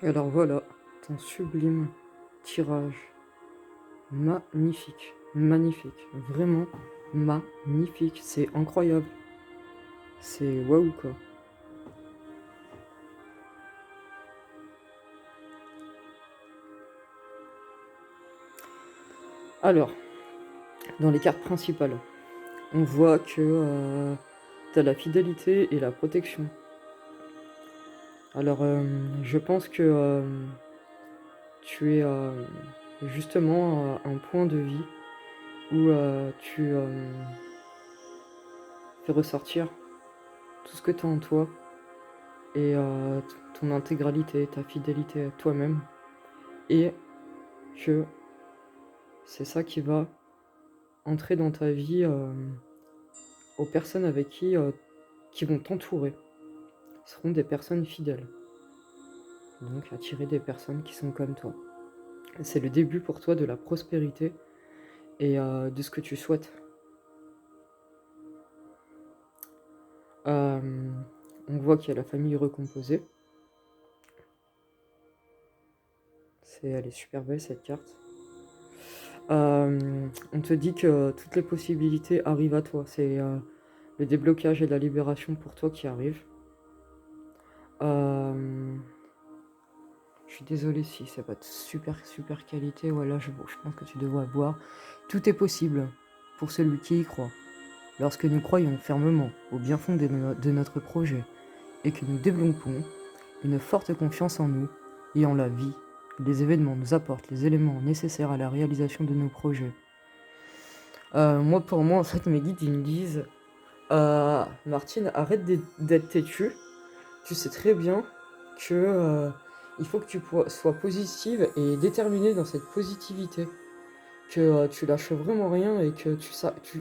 Alors voilà, ton sublime tirage. Magnifique, magnifique, vraiment magnifique, c'est incroyable. C'est waouh quoi. Alors, dans les cartes principales, on voit que tu as la fidélité et la protection. Alors, je pense que tu es justement à un point de vie où tu fais ressortir tout ce que tu as en toi et ton intégralité, ta fidélité à toi-même. Et que c'est ça qui va entrer dans ta vie aux personnes avec qui vont t'entourer. Seront des personnes fidèles. Donc attirer des personnes qui sont comme toi. C'est le début pour toi de la prospérité et de ce que tu souhaites. On voit qu'il y a la famille recomposée. Elle est super belle cette carte. On te dit que toutes les possibilités arrivent à toi. C'est le déblocage et la libération pour toi qui arrive. Je suis désolée si c'est pas de super qualité. Voilà, je pense que tu devrais voir. Tout est possible pour celui qui y croit. Lorsque nous croyons fermement au bien fondé de notre projet et que nous développons une forte confiance en nous et en la vie, les événements nous apportent les éléments nécessaires à la réalisation de nos projets. Pour moi, en fait, mes guides, ils me disent Martine, arrête d'être têtue. Tu sais très bien que il faut que tu sois positive et déterminée dans cette positivité. Que tu lâches vraiment rien et que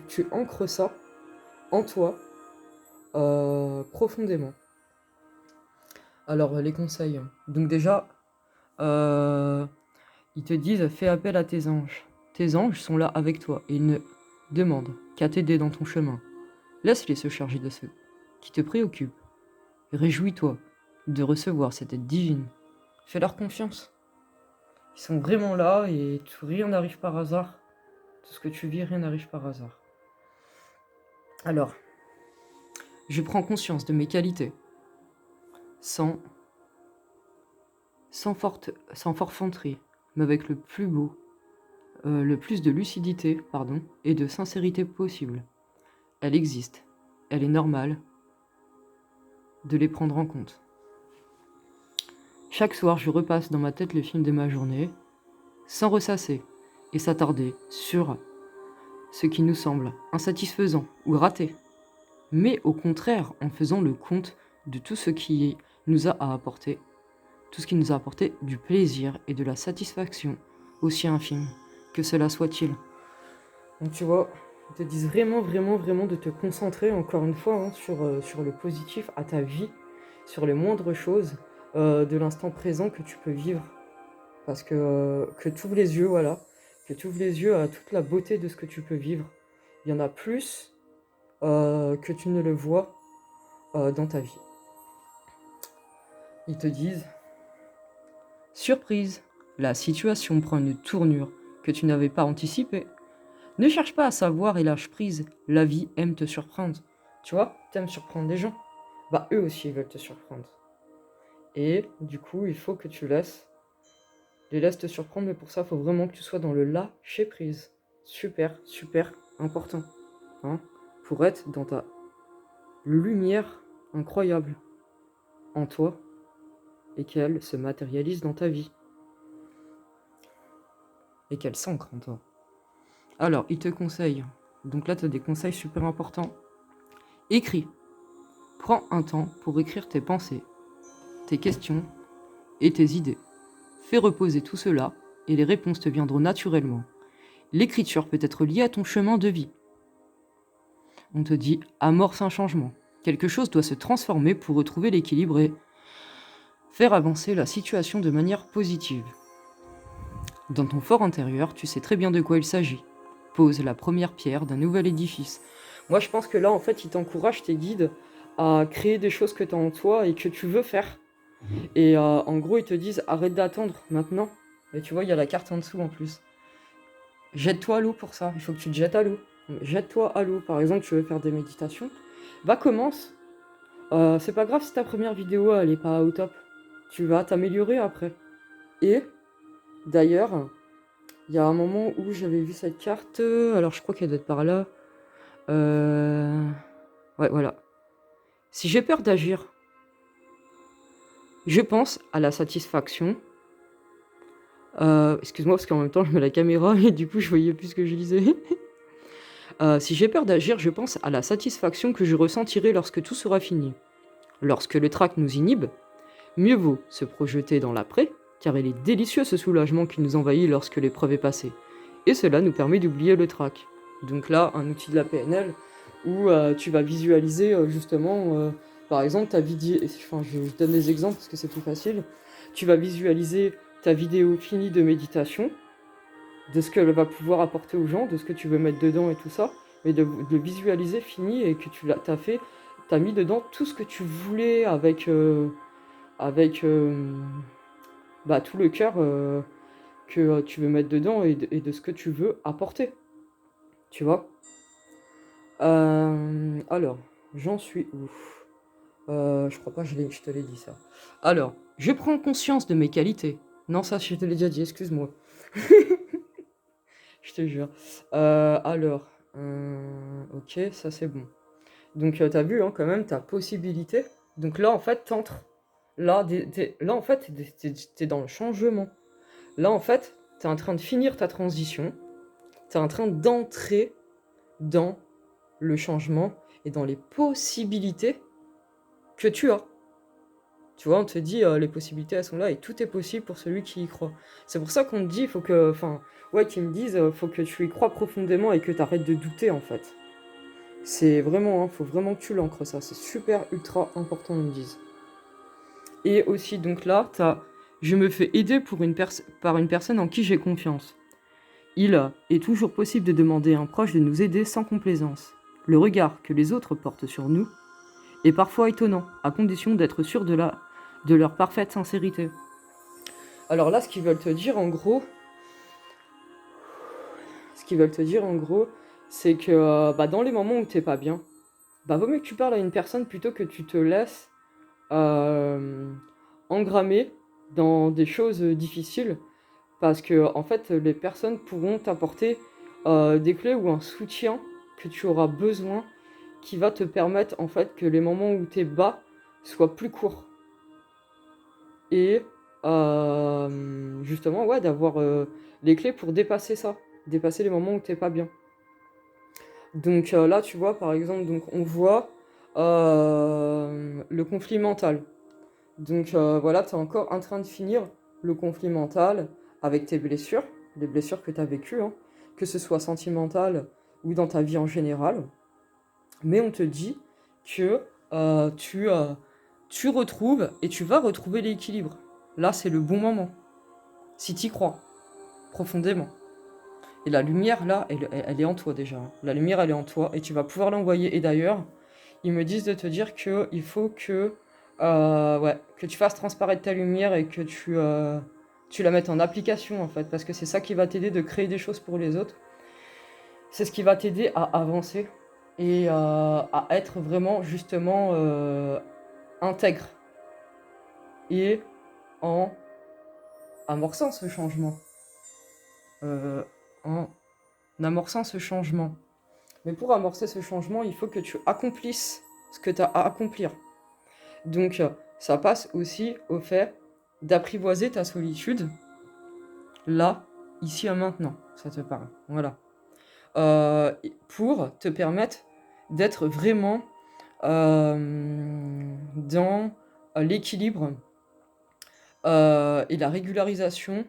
tu ancres ça en toi profondément. Alors, les conseils. Donc déjà, ils te disent fais appel à tes anges. Tes anges sont là avec toi et ils ne demandent qu'à t'aider dans ton chemin. Laisse-les se charger de ceux qui te préoccupent. Réjouis-toi de recevoir cette aide divine. Fais-leur confiance. Ils sont vraiment là et rien n'arrive par hasard. Tout ce que tu vis, rien n'arrive par hasard. Alors, je prends conscience de mes qualités sans forfanterie, mais avec le plus de lucidité, et de sincérité possible. Elle existe, elle est normale de les prendre en compte. Chaque soir, je repasse dans ma tête le film de ma journée, sans ressasser et s'attarder sur ce qui nous semble insatisfaisant ou raté, mais au contraire en faisant le compte de tout ce qui nous a apporté, tout ce qui nous a apporté du plaisir et de la satisfaction, aussi infime que cela soit-il. Donc tu vois, ils te disent vraiment de te concentrer encore une fois sur le positif à ta vie, sur les moindres choses de l'instant présent que tu peux vivre. Parce que tu ouvres les yeux, voilà, que tu ouvres les yeux à toute la beauté de ce que tu peux vivre. Il y en a plus que tu ne le vois dans ta vie. Ils te disent surprise, la situation prend une tournure que tu n'avais pas anticipée. Ne cherche pas à savoir et lâche prise, la vie aime te surprendre. Tu vois, t'aimes surprendre les gens. Bah eux aussi ils veulent te surprendre. Et du coup, il faut que tu les laisses te surprendre, mais pour ça, il faut vraiment que tu sois dans le lâcher prise. Super important. Hein, pour être dans ta lumière incroyable en toi et qu'elle se matérialise dans ta vie. Et qu'elle s'ancre en toi. Alors, il te conseille. Donc là, tu as des conseils super importants. Écris. Prends un temps pour écrire tes pensées, tes questions et tes idées. Fais reposer tout cela et les réponses te viendront naturellement. L'écriture peut être liée à ton chemin de vie. On te dit amorce un changement. Quelque chose doit se transformer pour retrouver l'équilibre et faire avancer la situation de manière positive. Dans ton fort intérieur, tu sais très bien de quoi il s'agit. Pose la première pierre d'un nouvel édifice. Moi, je pense que là, en fait, ils t'encouragent, tes guides, à créer des choses que tu as en toi et que tu veux faire. Et en gros, ils te disent arrête d'attendre maintenant. Et tu vois, il y a la carte en dessous en plus. Jette-toi à l'eau pour ça. Il faut que tu te jettes à l'eau. Jette-toi à l'eau. Par exemple, tu veux faire des méditations. Va, commence. C'est pas grave si ta première vidéo, elle est pas au top. Tu vas t'améliorer après. Et d'ailleurs, il y a un moment où j'avais vu cette carte. Alors, je crois qu'elle doit être par là. Ouais, voilà. Si j'ai peur d'agir, je pense à la satisfaction. Excuse-moi, parce qu'en même temps, je mets la caméra et du coup, je voyais plus ce que je lisais. Si j'ai peur d'agir, je pense à la satisfaction que je ressentirai lorsque tout sera fini. Lorsque le trac nous inhibe, mieux vaut se projeter dans l'après, car il est délicieux ce soulagement qui nous envahit lorsque l'épreuve est passée. Et cela nous permet d'oublier le trac. Donc là, un outil de la PNL où tu vas visualiser justement, par exemple, ta vidéo. Enfin, je donne des exemples parce que c'est plus facile. Tu vas visualiser ta vidéo finie de méditation, de ce qu'elle va pouvoir apporter aux gens, de ce que tu veux mettre dedans et tout ça, mais de visualiser fini et que t'as mis dedans tout ce que tu voulais avec bah, tout le cœur que tu veux mettre dedans et de ce que tu veux apporter, tu vois. Alors, j'en suis où? Je crois pas que je te l'ai dit ça. Alors, je prends conscience de mes qualités. Non, ça, je te l'ai déjà dit, excuse-moi. Je te jure. Alors, ok, ça c'est bon. Donc, t'as vu, hein, quand même, ta possibilité. Donc là, en fait, t'entres. Là, là, en fait, t'es dans le changement. Là, en fait, t'es en train de finir ta transition. T'es en train d'entrer dans le changement et dans les possibilités que tu as. Tu vois, on te dit, les possibilités, elles sont là et tout est possible pour celui qui y croit. C'est pour ça qu'on te dit, il faut que, enfin, ouais, qu'ils me disent, faut que tu y crois profondément et que tu arrêtes de douter, en fait. C'est vraiment, hein, faut vraiment que tu l'ancres, ça. C'est super, ultra important, ils me disent. Et aussi, donc là, je me fais aider par une personne en qui j'ai confiance. Il est toujours possible de demander à un proche de nous aider sans complaisance. Le regard que les autres portent sur nous est parfois étonnant, à condition d'être sûr de leur parfaite sincérité. Alors là, ce qu'ils veulent te dire en gros, c'est que bah, dans les moments où t'es pas bien, bah vaut mieux que tu parles à une personne plutôt que tu te laisses engrammer dans des choses difficiles, parce que en fait, les personnes pourront t'apporter des clés ou un soutien que tu auras besoin, qui va te permettre en fait que les moments où t'es bas soient plus courts. Et justement, ouais, d'avoir les clés pour dépasser ça, dépasser les moments où t'es pas bien. Donc là, tu vois, par exemple, donc on voit le conflit mental. Donc voilà, tu es encore en train de finir le conflit mental avec tes blessures, les blessures que tu as vécues, hein, que ce soit sentimentales ou dans ta vie en général. Mais on te dit que tu retrouves et tu vas retrouver l'équilibre. Là, c'est le bon moment, si tu y crois, profondément. Et la lumière, là, elle est en toi déjà. La lumière, elle est en toi et tu vas pouvoir l'envoyer. Et d'ailleurs, ils me disent de te dire qu'il faut ouais, que tu fasses transparaître ta lumière et que tu la mettes en application, en fait. Parce que c'est ça qui va t'aider de créer des choses pour les autres. C'est ce qui va t'aider à avancer et à être vraiment, justement, intègre. Et en amorçant ce changement. En amorçant ce changement. Mais pour amorcer ce changement, il faut que tu accomplisses ce que tu as à accomplir. Donc, ça passe aussi au fait d'apprivoiser ta solitude, là, ici et maintenant, ça te parle. Voilà. Pour te permettre d'être vraiment dans l'équilibre et la régularisation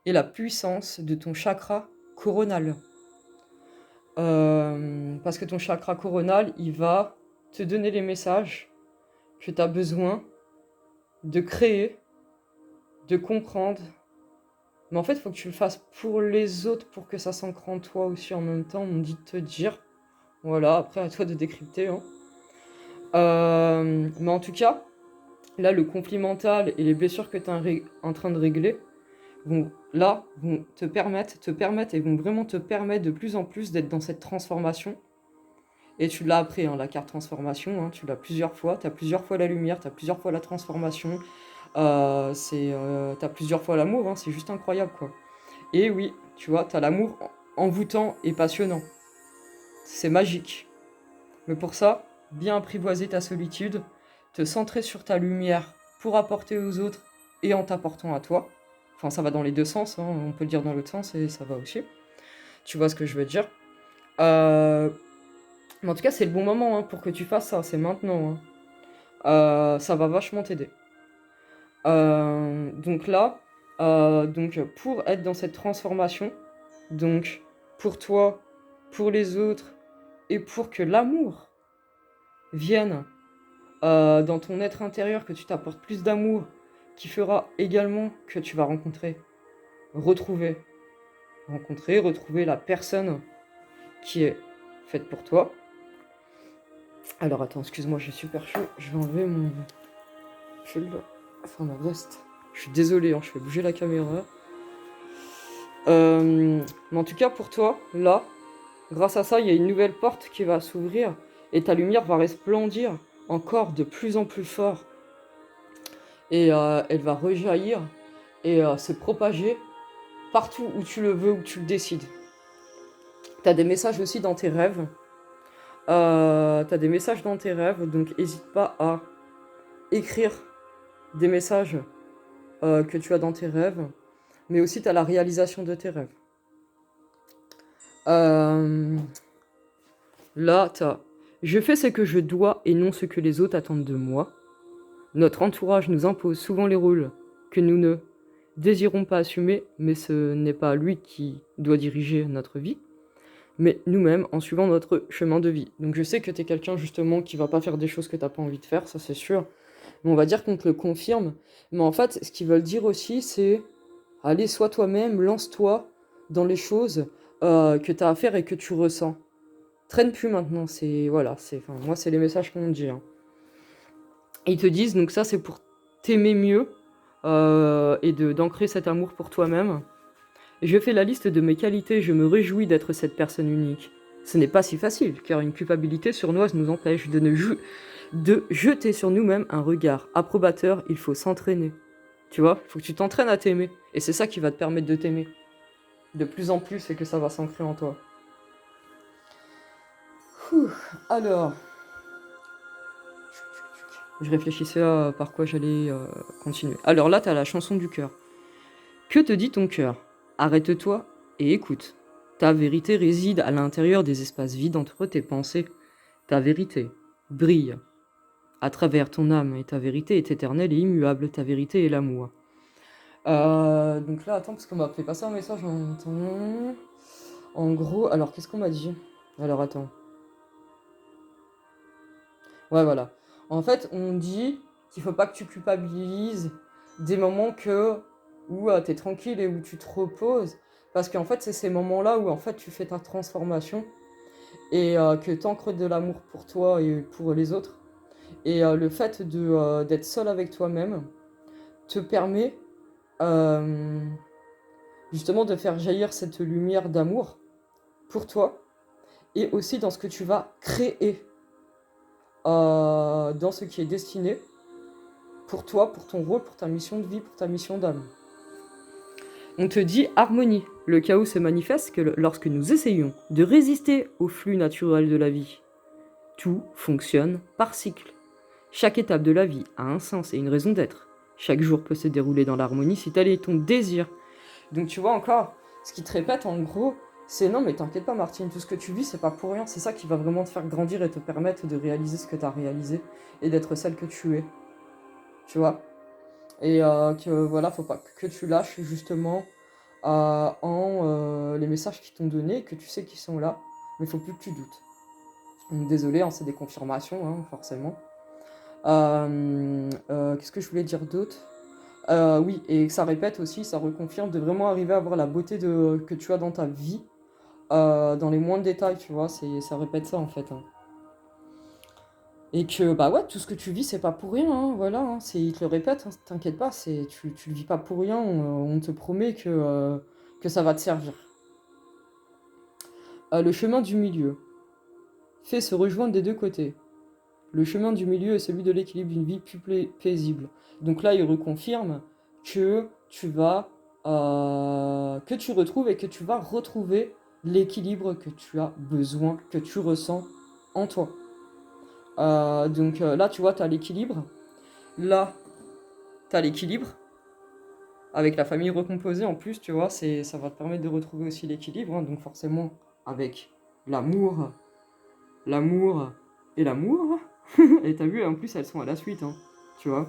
et la puissance de ton chakra coronal. Parce que ton chakra coronal, il va te donner les messages que tu as besoin de créer, de comprendre. Mais en fait, il faut que tu le fasses pour les autres, pour que ça s'ancre en toi aussi en même temps, on dit de te dire. Voilà, après à toi de décrypter. Hein. Mais en tout cas, Là, le conflit mental et les blessures que tu es en train de régler vont te permettre et vont vraiment te permettre de plus en plus d'être dans cette transformation. Et tu l'as après, hein, la carte transformation, hein, tu l'as plusieurs fois, tu as plusieurs fois la lumière, tu as plusieurs fois la transformation, tu as plusieurs fois l'amour, hein, c'est juste incroyable quoi. Et oui, tu vois, tu as l'amour envoûtant et passionnant. C'est magique. Mais pour ça, bien apprivoiser ta solitude, te centrer sur ta lumière pour apporter aux autres et en t'apportant à toi. Enfin, ça va dans les deux sens, hein, on peut le dire dans l'autre sens et ça va aussi. Tu vois ce que je veux dire. Mais en tout cas, c'est le bon moment hein, pour que tu fasses ça, c'est maintenant. Hein. Ça va vachement t'aider. Donc là, donc pour être dans cette transformation, donc pour toi, pour les autres, et pour que l'amour vienne dans ton être intérieur, que tu t'apportes plus d'amour, qui fera également que tu vas retrouver la personne qui est faite pour toi. Alors attends, excuse-moi, j'ai super chaud, je vais enlever mon pull, enfin ma veste. Je suis désolé, hein, je fais bouger la caméra. Mais en tout cas pour toi, là, grâce à ça, il y a une nouvelle porte qui va s'ouvrir et ta lumière va resplendir encore de plus en plus fort. Et elle va rejaillir et se propager partout où tu le veux, où tu le décides. Tu as des messages aussi dans tes rêves. Donc n'hésite pas à écrire des messages que tu as dans tes rêves, mais aussi tu as la réalisation de tes rêves. Là, tu as « Je fais ce que je dois et non ce que les autres attendent de moi ». Notre entourage nous impose souvent les rôles que nous ne désirons pas assumer, mais ce n'est pas lui qui doit diriger notre vie, mais nous-mêmes en suivant notre chemin de vie. Donc je sais que tu es quelqu'un justement qui va pas faire des choses que tu n'as pas envie de faire, ça c'est sûr, mais on va dire qu'on te le confirme. Mais en fait, ce qu'ils veulent dire aussi, c'est allez, sois toi-même, lance-toi dans les choses que tu as à faire et que tu ressens. Traîne plus maintenant, moi c'est les messages qu'on me dit. Hein. Ils te disent, donc ça c'est pour t'aimer mieux et d'ancrer cet amour pour toi-même. Je fais la liste de mes qualités, je me réjouis d'être cette personne unique. Ce n'est pas si facile, car une culpabilité sournoise nous empêche de jeter sur nous-mêmes un regard approbateur, il faut s'entraîner. Tu vois, il faut que tu t'entraînes à t'aimer. Et c'est ça qui va te permettre de t'aimer. De plus en plus, et que ça va s'ancrer en toi. Alors... Je réfléchissais à par quoi j'allais continuer. Alors là, t'as la chanson du cœur. Que te dit ton cœur? Arrête-toi et écoute. Ta vérité réside à l'intérieur des espaces vides entre tes pensées. Ta vérité brille à travers ton âme et ta vérité est éternelle et immuable. Ta vérité est l'amour. Donc là, attends, parce qu'on m'a fait passer un message en temps. En gros, alors qu'est-ce qu'on m'a dit? Alors attends. Ouais, voilà. En fait, on dit qu'il faut pas que tu culpabilises des moments où tu es tranquille et où tu te reposes. Parce qu'en fait, c'est ces moments-là où en fait, tu fais ta transformation et que tu ancres de l'amour pour toi et pour les autres. Et le fait d'être seul avec toi-même te permet justement de faire jaillir cette lumière d'amour pour toi et aussi dans ce que tu vas créer, dans ce qui est destiné pour toi, pour ton rôle, pour ta mission de vie, pour ta mission d'âme. On te dit harmonie. Le chaos se manifeste lorsque nous essayons de résister au flux naturel de la vie. Tout fonctionne par cycle. Chaque étape de la vie a un sens et une raison d'être. Chaque jour peut se dérouler dans l'harmonie si tel est ton désir. Donc tu vois encore, ce qui te répète en gros, c'est non mais t'inquiète pas Martine, tout ce que tu vis c'est pas pour rien, c'est ça qui va vraiment te faire grandir et te permettre de réaliser ce que tu as réalisé et d'être celle que tu es. Tu vois? Et que voilà, faut pas que tu lâches justement les messages qu'ils t'ont donnés, que tu sais qu'ils sont là, mais il faut plus que tu doutes. Donc désolé, hein, c'est des confirmations, hein, forcément. Qu'est-ce que je voulais dire d'autre? Oui, et ça répète aussi, ça reconfirme de vraiment arriver à voir la beauté que tu as dans ta vie, dans les moindres détails, tu vois, ça répète ça en fait. Hein. Et que, bah ouais, tout ce que tu vis, c'est pas pour rien, hein, voilà, hein, il te le répète, hein, t'inquiète pas, tu le vis pas pour rien, on te promet que ça va te servir. Le chemin du milieu fait se rejoindre des deux côtés. Le chemin du milieu est celui de l'équilibre d'une vie plus paisible. Donc là, il reconfirme que tu vas, que tu retrouves et que tu vas retrouver l'équilibre que tu as besoin, que tu ressens en toi. Donc là, tu vois, tu as l'équilibre. Là, tu as l'équilibre. Avec la famille recomposée, en plus, tu vois, ça va te permettre de retrouver aussi l'équilibre. Hein, donc forcément, avec l'amour, l'amour et l'amour. Et t'as vu, en plus, elles sont à la suite, hein, tu vois.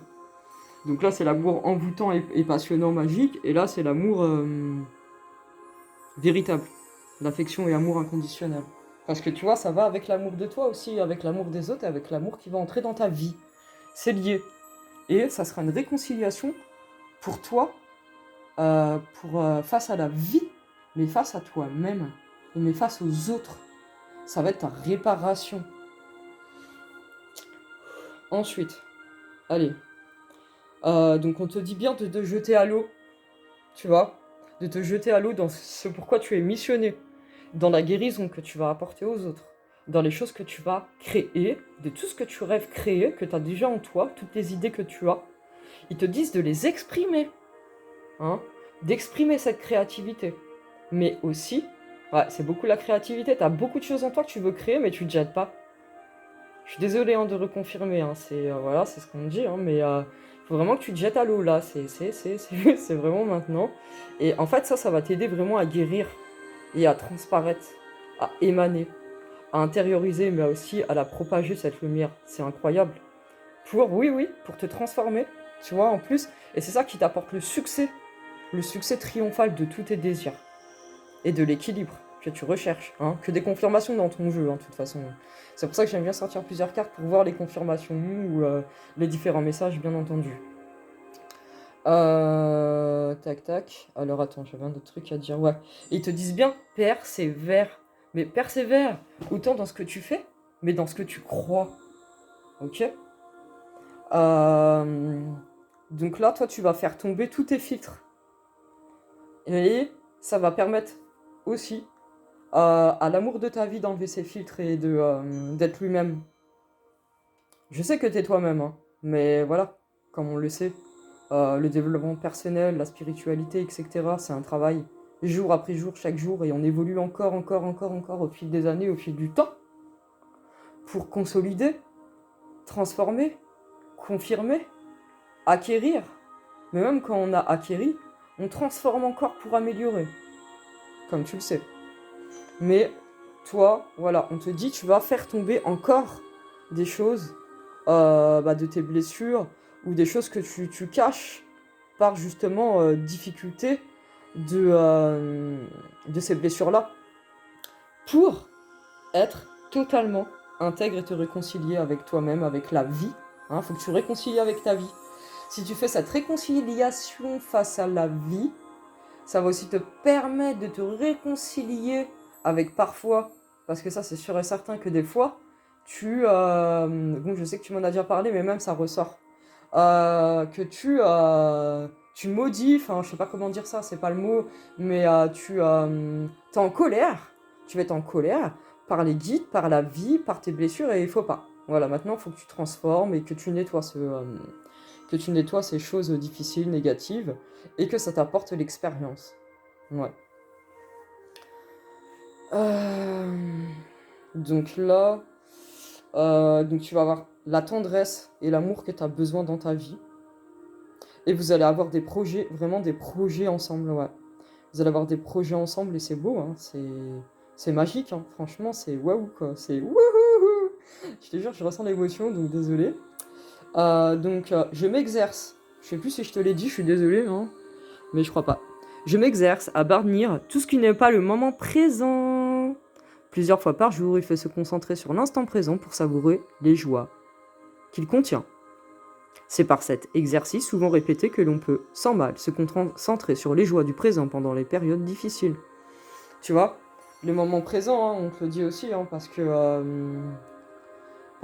Donc là, c'est l'amour envoûtant et passionnant, magique. Et là, c'est l'amour véritable. L'affection et amour inconditionnel. Parce que tu vois, ça va avec l'amour de toi aussi, avec l'amour des autres et avec l'amour qui va entrer dans ta vie. C'est lié. Et ça sera une réconciliation pour toi, face à la vie, mais face à toi-même, mais face aux autres. Ça va être ta réparation. Ensuite, allez. Donc on te dit bien de te jeter à l'eau, tu vois, de te jeter à l'eau dans ce pourquoi tu es missionné, dans la guérison que tu vas apporter aux autres, dans les choses que tu vas créer, de tout ce que tu rêves créer, que tu as déjà en toi, toutes les idées que tu as. Ils te disent de les exprimer, hein, d'exprimer cette créativité. Mais aussi, ouais, c'est beaucoup la créativité, tu as beaucoup de choses en toi que tu veux créer, mais tu ne te jettes pas. Je suis désolé hein, de reconfirmer, hein, voilà, c'est ce qu'on me dit, hein, mais faut vraiment que tu te jettes à l'eau là, c'est vraiment maintenant. Et en fait, ça va t'aider vraiment à guérir et à transparaître, à émaner, à intérioriser, mais aussi à la propager cette lumière. C'est incroyable. Oui, pour te transformer, tu vois, en plus. Et c'est ça qui t'apporte le succès triomphal de tous tes désirs et de l'équilibre que tu recherches, hein, que des confirmations dans ton jeu, hein, de toute façon. C'est pour ça que j'aime bien sortir plusieurs cartes pour voir les confirmations ou les différents messages, bien entendu. Tac. Alors attends, j'avais un autre truc à dire. Ouais. Et ils te disent bien, persévère. Mais persévère, autant dans ce que tu fais, mais dans ce que tu crois. Ok. Donc là, toi, tu vas faire tomber tous tes filtres. Et ça va permettre aussi à l'amour de ta vie d'enlever ses filtres et d'être lui-même. Je sais que t'es toi-même, hein, mais voilà, comme on le sait, le développement personnel, la spiritualité, etc., c'est un travail jour après jour, chaque jour, et on évolue encore au fil des années, au fil du temps, pour consolider, transformer, confirmer, acquérir. Mais même quand on a acquéri, on transforme encore pour améliorer, comme tu le sais. Mais toi, voilà, on te dit tu vas faire tomber encore des choses de tes blessures ou des choses que tu caches par justement difficulté de ces blessures-là pour être totalement intègre et te réconcilier avec toi-même, avec la vie. Il faut que tu réconcilies avec ta vie. Si tu fais cette réconciliation face à la vie, ça va aussi te permettre de te réconcilier avec parfois, parce que ça c'est sûr et certain que des fois, bon je sais que tu m'en as déjà parlé, mais même ça ressort, que tu maudis, enfin je sais pas comment dire ça, c'est pas le mot, mais t'es en colère, tu vas être en colère par les guides, par la vie, par tes blessures, et il faut pas. Voilà, maintenant il faut que tu transformes et que tu nettoies ces choses difficiles, négatives, et que ça t'apporte l'expérience. Ouais. Donc là, donc tu vas avoir la tendresse et l'amour que tu as besoin dans ta vie. Et vous allez avoir des projets, vraiment des projets ensemble, ouais. Vous allez avoir des projets ensemble et c'est beau, hein. C'est magique, hein. Franchement, c'est waouh, quoi. C'est wouhou. Je te jure, je ressens l'émotion, donc désolé. Je m'exerce. Je sais plus si je te l'ai dit, je suis désolé, hein. Mais je crois pas. Je m'exerce à bannir tout ce qui n'est pas le moment présent. Plusieurs fois par jour, il faut se concentrer sur l'instant présent pour savourer les joies qu'il contient. C'est par cet exercice souvent répété que l'on peut, sans mal, se concentrer sur les joies du présent pendant les périodes difficiles. Tu vois, le moment présent, hein, on te le dit aussi, hein, parce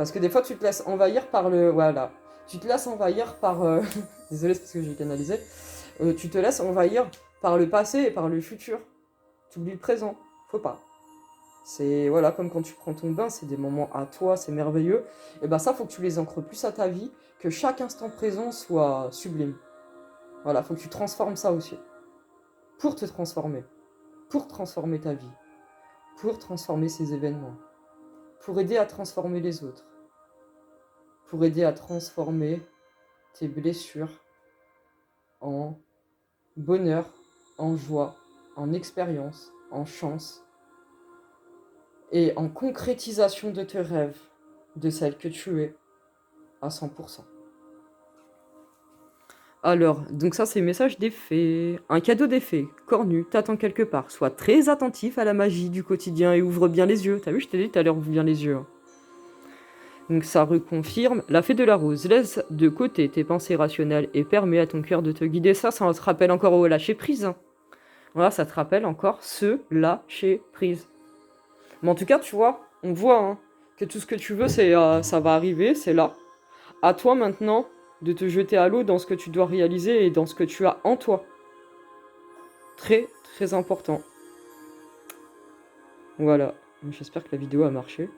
Parce que des fois, tu te laisses envahir par le... Voilà. Tu te laisses envahir par... Désolé, c'est parce que j'ai canalisé. Tu te laisses envahir par le passé et par le futur. Tu oublies le présent. Faut pas. C'est... Voilà, comme quand tu prends ton bain, c'est des moments à toi, c'est merveilleux. Et ben ça, faut que tu les ancres plus à ta vie, que chaque instant présent soit sublime. Voilà, faut que tu transformes ça aussi. Pour te transformer. Pour transformer ta vie. Pour transformer ces événements. Pour aider à transformer les autres. Pour aider à transformer tes blessures en bonheur, en joie, en expérience, en chance et en concrétisation de tes rêves, de celle que tu es à 100%. Alors, donc ça c'est message des fées. Un cadeau des fées, cornu, t'attend quelque part. Sois très attentif à la magie du quotidien et ouvre bien les yeux. T'as vu, je t'ai dit tout à l'heure, ouvre bien les yeux. Donc ça reconfirme. La fée de la rose, laisse de côté tes pensées rationnelles et permet à ton cœur de te guider. Ça te rappelle encore au lâcher prise. Voilà, ça te rappelle encore ce lâcher prise. Mais en tout cas, tu vois, on voit que tout ce que tu veux, ça va arriver, c'est là. À toi maintenant de te jeter à l'eau dans ce que tu dois réaliser et dans ce que tu as en toi. Très, très important. Voilà. J'espère que la vidéo a marché.